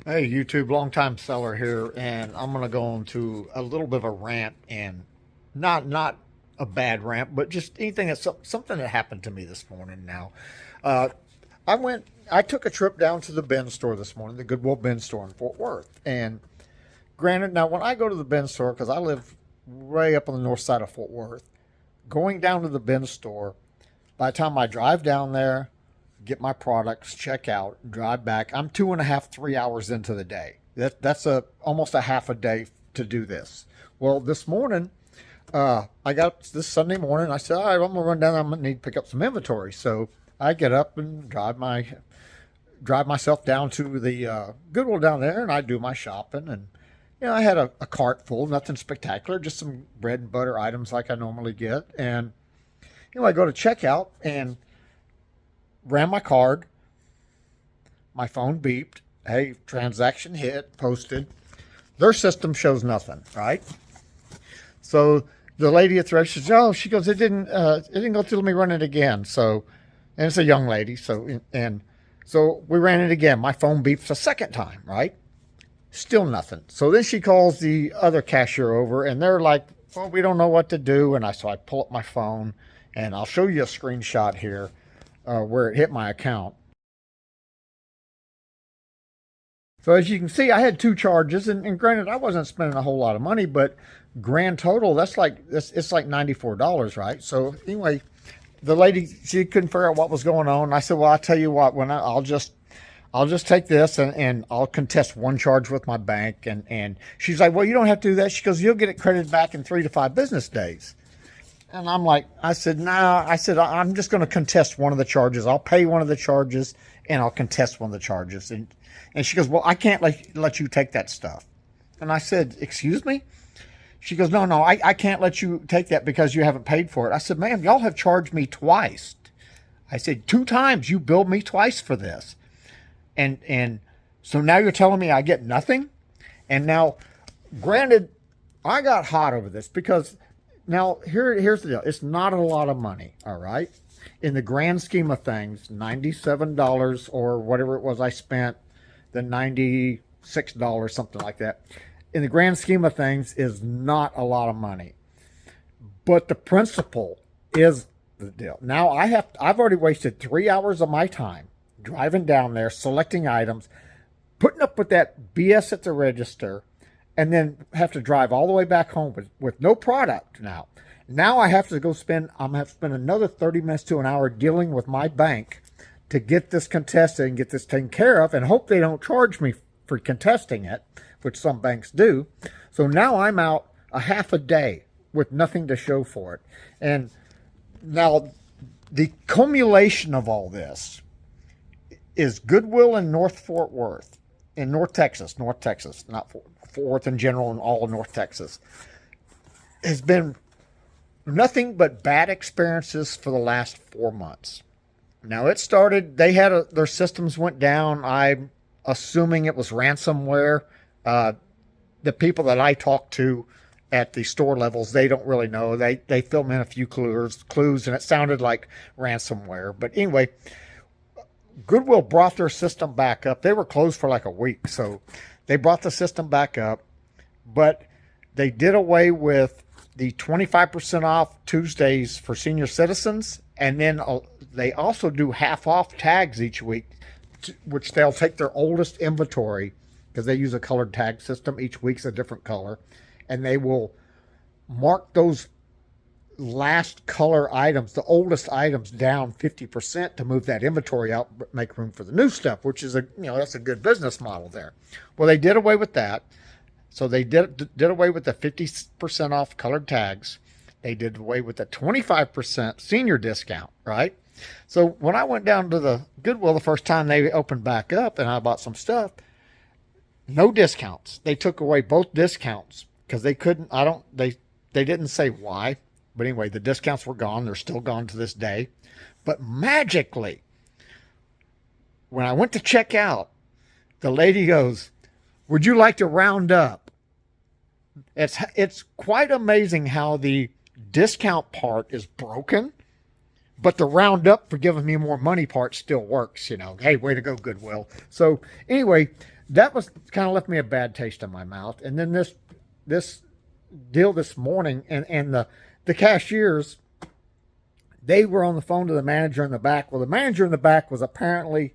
Hey, YouTube, longtime seller here, and I'm gonna go into a little bit of a rant, and not a bad rant, but just anything that's something that happened to me this morning. Now, uh, I took a trip down to the bin store this morning, the Goodwill bin store in Fort Worth, and granted, now when I go to the bin store, because I live way up on the north side of Fort Worth, going down to the bin store, by the time I drive down there, get my products, check out, drive back, I'm 2.5, 3 hours into the day. That's almost a half a day to do this. Well, this morning, I got up this Sunday morning. I said, all right, I'm gonna run down. I'm gonna need to pick up some inventory. So I get up and drive myself down to the Goodwill down there, and I do my shopping. And I had a cart full, nothing spectacular, just some bread and butter items like I normally get. And I go to checkout and ran my card. My phone beeped. Hey, transaction hit, posted. Their system shows nothing, right? So the lady at the register says, "Oh," she goes, "It didn't go through. Let me run it again." So, and it's a young lady. So we ran it again. My phone beeps a second time, right? Still nothing. So then she calls the other cashier over, and they're like, "Well, we don't know what to do." And I pull up my phone, and I'll show you a screenshot here where it hit my account. So as you can see, I had two charges, and granted, I wasn't spending a whole lot of money, but grand total, it's like $94, right? So anyway, the lady, she couldn't figure out what was going on. I said, "Well, I'll tell you what, I'll just take this and I'll contest one charge with my bank." And she's like, "Well, you don't have to do that." She goes, "You'll get it credited back in 3 to 5 business days." And I said, "Nah," I said, "I'm just going to contest one of the charges. I'll pay one of the charges and I'll contest one of the charges." And she goes, "Well, I can't let you take that stuff." And I said, "Excuse me?" She goes, No, I can't let you take that because you haven't paid for it." I said, "Ma'am, y'all have charged me twice." I said, "2 times you billed me twice for this. And so now you're telling me I get nothing?" And now, granted, I got hot over this because now here's the deal. It's not a lot of money, all right? In the grand scheme of things, $97 or whatever it was I spent, the $96, something like that. In the grand scheme of things is not a lot of money. But the principle is the deal. Now I've already wasted 3 hours of my time driving down there, selecting items, putting up with that BS at the register, and then have to drive all the way back home with no product now. Now I'm going to have to spend another 30 minutes to an hour dealing with my bank to get this contested and get this taken care of, and hope they don't charge me for contesting it, which some banks do. So now I'm out a half a day with nothing to show for it. And now the culmination of all this is Goodwill in North Texas, not Fort Worth in general, and all of North Texas, has been nothing but bad experiences for the last 4 months. Now it started, their systems went down. I'm assuming it was ransomware. The people that I talked to at the store levels, they don't really know. They filled in a few clues, and it sounded like ransomware. But anyway, Goodwill brought their system back up. They were closed for like a week, so they brought the system back up, but they did away with the 25% off Tuesdays for senior citizens, and then they also do half off tags each week, which they'll take their oldest inventory, because they use a colored tag system. Each week's a different color, and they will mark those last color items, the oldest items, down 50% to move that inventory out, but make room for the new stuff, which is that's a good business model there. Well, they did away with that. So they did away with the 50% off colored tags. They did away with the 25% senior discount, right? So when I went down to the Goodwill the first time they opened back up and I bought some stuff, no discounts. They took away both discounts because they couldn't, they didn't say why. But anyway, the discounts were gone. They're still gone to this day. But magically, when I went to check out, the lady goes, "Would you like to round up?" It's quite amazing how the discount part is broken, but the round up for giving me more money part still works. Hey, way to go, Goodwill. So anyway, that was kind of left me a bad taste in my mouth. And then this deal this morning, and the cashiers, they were on the phone to the manager in the back. Well, the manager in the back was apparently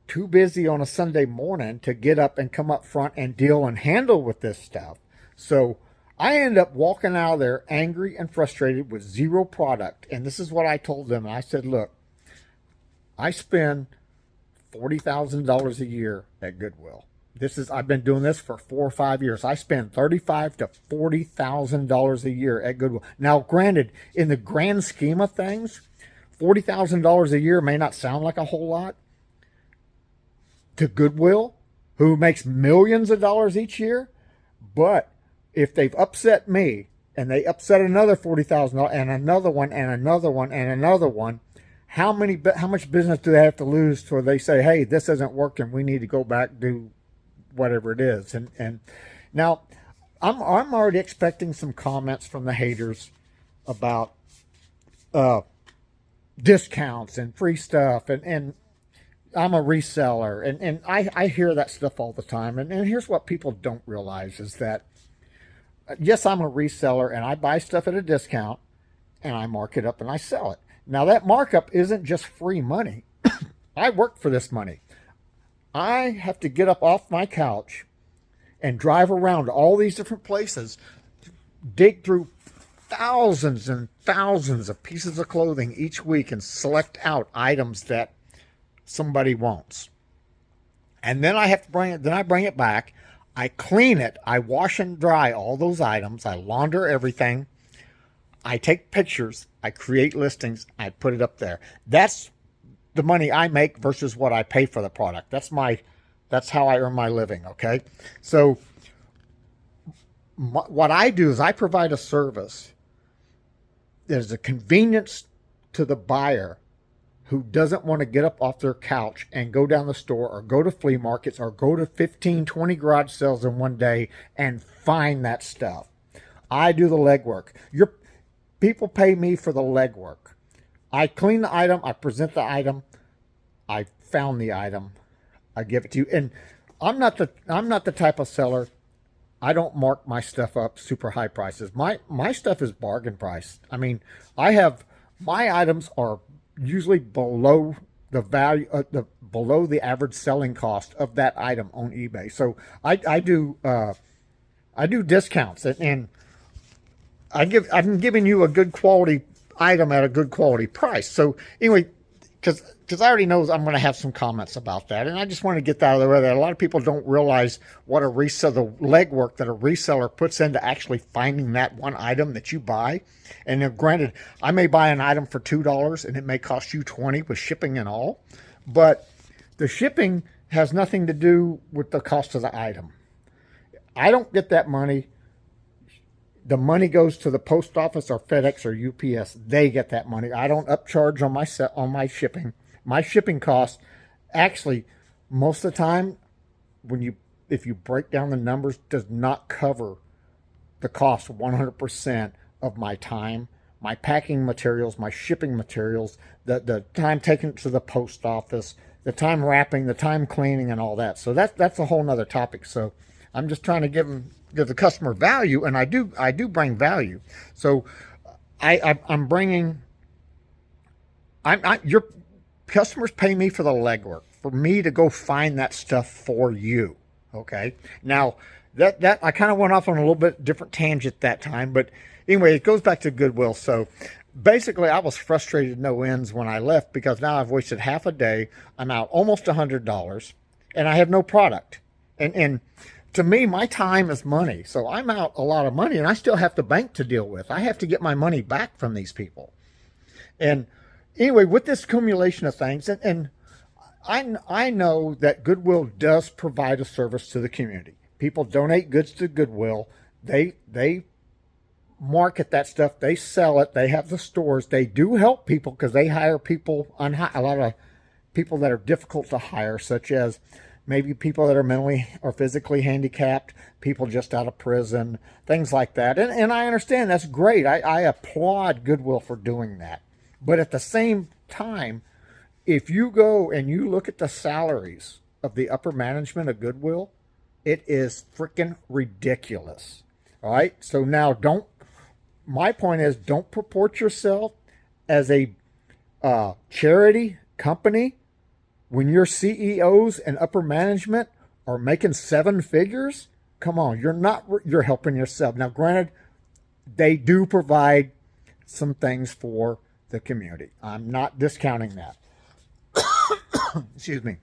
too busy on a Sunday morning to get up and come up front and deal and handle with this stuff. So I ended up walking out of there angry and frustrated with zero product. And this is what I told them. I said, look, I spend $40,000 a year at Goodwill. I've been doing this for 4 or 5 years. I spend $35,000 to $40,000 a year at Goodwill. Now, granted, in the grand scheme of things, $40,000 a year may not sound like a whole lot to Goodwill, who makes millions of dollars each year. But if they've upset me and they upset another $40,000 and another one and another one and another one, how much business do they have to lose till they say, hey, this isn't working, we need to go back, do whatever it is? And now I'm already expecting some comments from the haters about discounts and free stuff, and I'm a reseller, and I hear that stuff all the time. And here's what people don't realize is that, yes, I'm a reseller, and I buy stuff at a discount, and I mark it up and I sell it. Now, that markup isn't just free money. I work for this money. I have to get up off my couch and drive around all these different places, dig through thousands and thousands of pieces of clothing each week and select out items that somebody wants. And then I have to bring it back. I clean it. I wash and dry all those items. I launder everything. I take pictures. I create listings. I put it up there. That's the money I make versus what I pay for the product. That's how I earn my living. Okay. So what I do is I provide a service. There's a convenience to the buyer who doesn't want to get up off their couch and go down the store or go to flea markets or go to 15, 20 garage sales in one day and find that stuff. I do the legwork. People pay me for the legwork. I clean the item. I present the item. I found the item. I give it to you. And I'm not the type of seller. I don't mark my stuff up super high prices. My stuff is bargain price. I mean, my items are usually below the value, below the average selling cost of that item on eBay. So I do discounts, and I'm giving you a good quality item at a good quality price. So anyway, because I already know I'm going to have some comments about that, and I just want to get that out of the way. That a lot of people don't realize what the legwork that a reseller puts into actually finding that one item that you buy. And then, granted, I may buy an item for $2 and it may cost you $20 with shipping and all, but the shipping has nothing to do with the cost of the item. I don't get that money. The money goes to the post office or FedEx or UPS. They get that money. I don't upcharge on my shipping. My shipping cost, actually, most of the time, if you break down the numbers, does not cover the cost 100% of my time, my packing materials, my shipping materials, the time taken to the post office, the time wrapping, the time cleaning, and all that. So that's a whole nother topic. So I'm just trying to give the customer value, and I do bring value. So your customers pay me for the legwork, for me to go find that stuff for you. Okay. Now that I kind of went off on a little bit different tangent that time, but anyway, it goes back to Goodwill. So basically, I was frustrated no ends when I left, because now I've wasted half a day. I'm out almost $100, and I have no product. And to me, my time is money. So I'm out a lot of money, and I still have the bank to deal with. I have to get my money back from these people. And anyway, with this accumulation of things, and I know that Goodwill does provide a service to the community. People donate goods to Goodwill. They market that stuff. They sell it. They have the stores. They do help people, because they hire people, a lot of people that are difficult to hire, such as maybe people that are mentally or physically handicapped, people just out of prison, things like that. And I understand that's great. I applaud Goodwill for doing that. But at the same time, if you go and you look at the salaries of the upper management of Goodwill, it is freaking ridiculous. All right. So now my point is, don't purport yourself as a charity company when your CEOs and upper management are making 7 figures. Come on, you're helping yourself. Now, granted, they do provide some things for the community. I'm not discounting that. Excuse me.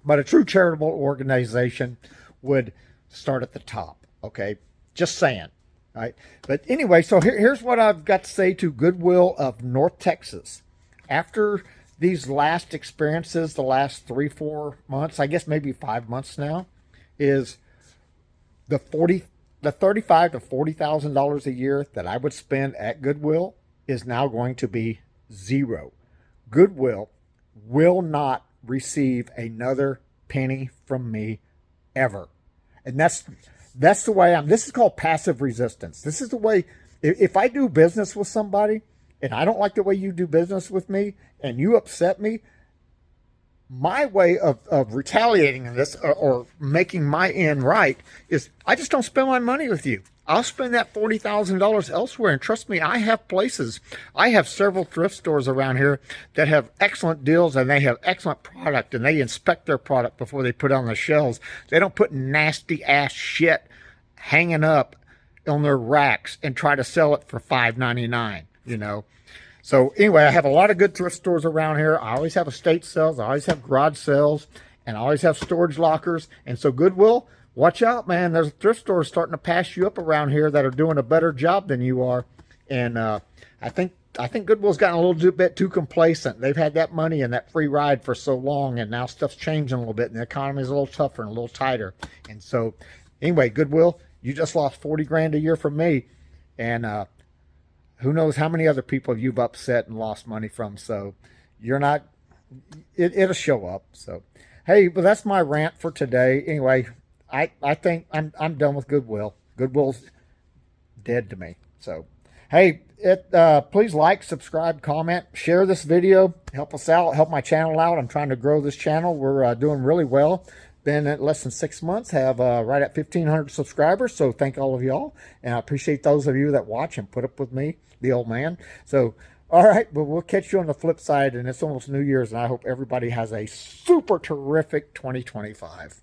But a true charitable organization would start at the top. Okay. Just saying. All right. But anyway, so here's what I've got to say to Goodwill of North Texas. After these last experiences, the last 3-4 months, I guess maybe 5 months now, is the $35,000 to $40,000 a year that I would spend at Goodwill is now going to be zero. Goodwill will not receive another penny from me ever. And that's the way this is called passive resistance. This is the way, if I do business with somebody and I don't like the way you do business with me and you upset me, my way of retaliating this or making my end right is I just don't spend my money with you. I'll spend that $40,000 elsewhere. And trust me, I have places. I have several thrift stores around here that have excellent deals and they have excellent product and they inspect their product before they put it on the shelves. They don't put nasty ass shit hanging up on their racks and try to sell it for $5.99, you know. So anyway, I have a lot of good thrift stores around here. I always have estate sales. I always have garage sales, and I always have storage lockers. And so Goodwill, watch out, man. There's thrift stores starting to pass you up around here that are doing a better job than you are. And I think Goodwill's gotten a little bit too complacent. They've had that money and that free ride for so long, and now stuff's changing a little bit, and the economy is a little tougher and a little tighter. And so anyway, Goodwill, you just lost 40 grand a year from me. And who knows how many other people you've upset and lost money from. So you're not, it'll show up. So, hey, but that's my rant for today. Anyway, I think I'm done with Goodwill. Goodwill's dead to me. So, hey, please like, subscribe, comment, share this video, help us out, help my channel out. I'm trying to grow this channel. We're doing really well. Been at less than 6 months, have right at 1,500 subscribers. So thank all of y'all. And I appreciate those of you that watch and put up with me, the old man. So, all right, but we'll catch you on the flip side. And it's almost New Year's. And I hope everybody has a super terrific 2025.